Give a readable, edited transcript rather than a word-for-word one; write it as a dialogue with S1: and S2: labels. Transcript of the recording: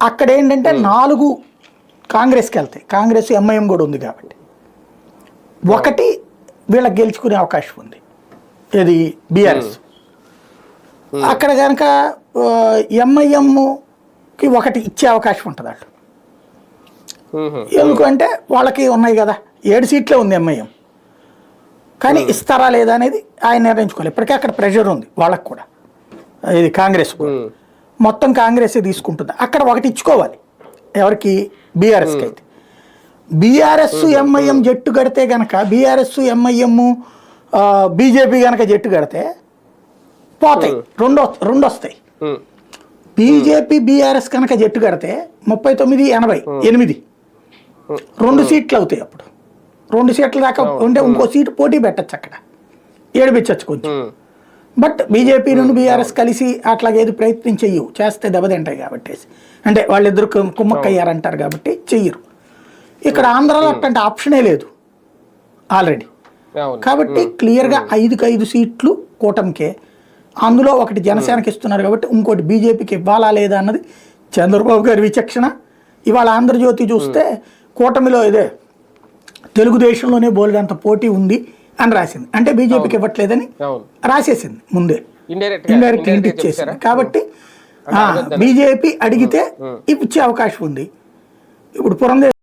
S1: అక్కడ ఏంటంటే 4 కాంగ్రెస్కి వెళ్తాయి. కాంగ్రెస్ ఎంఐఎం కూడా ఉంది కాబట్టి 1 వీళ్ళకి గెలుచుకునే అవకాశం ఉంది. ఇది బీఆర్ఎస్. అక్కడ కనుక ఎంఐఎంకి 1 ఇచ్చే అవకాశం ఉంటుంది వాళ్ళు. ఎందుకంటే వాళ్ళకి ఉన్నాయి కదా, 7 సీట్లే ఉంది ఎంఐఎం. కానీ ఇస్తారా లేదా అనేది ఆయన నిర్ణయించుకోవాలి. ఇప్పటికే అక్కడ ప్రెషర్ ఉంది వాళ్ళకు కూడా, ఇది కాంగ్రెస్ కూడా. మొత్తం కాంగ్రెస్ తీసుకుంటుంది. అక్కడ 1 ఇచ్చుకోవాలి ఎవరికి, బీఆర్ఎస్కి. అయితే బీఆర్ఎస్ ఎంఐఎం జట్టు కడితే గనక, బీఆర్ఎస్ ఎంఐఎం బీజేపీ కనుక జట్టు కడితే పోతాయి, రెండు వస్తాయి. బీజేపీ బీఆర్ఎస్ కనుక జట్టు కడితే 39-88 2 సీట్లు అవుతాయి. అప్పుడు 2 సీట్ల దాకా ఉంటే ఇంకో సీటు పోటీ పెట్టచ్చు, అక్కడ ఏడిపించచ్చు కొంచెం. బట్ బీజేపీ నుండి బీఆర్ఎస్ కలిసి అట్లాగేది ప్రయత్నం చెయ్యవు, చేస్తే దెబ్బతింటాయి కాబట్టి. అంటే వాళ్ళిద్దరు కుమ్మక్కయ్యారంటారు కాబట్టి చెయ్యరు. ఇక్కడ ఆంధ్రాలో అట్లాంటి ఆప్షనే లేదు ఆల్రెడీ. కాబట్టి క్లియర్గా 5కి 5 సీట్లు కూటమికే. అందులో 1 జనసేనకి ఇస్తున్నారు కాబట్టి ఇంకోటి బీజేపీకి ఇవ్వాలా లేదా అన్నది చంద్రబాబు గారి విచక్షణ. ఇవాళ ఆంధ్రజ్యోతి చూస్తే కూటమిలో ఇదే తెలుగుదేశంలోనే బోలెడంత పోటీ ఉంది అని రాసింది. అంటే బీజేపీకి ఇవ్వట్లేదని రాసేసింది ముందే, ఇండైరెక్ట్ హింట్ ఇచ్చేసింది. కాబట్టి బీజేపీ అడిగితే ఇచ్చే అవకాశం ఉంది. ఇప్పుడు పురంధేశ్వరి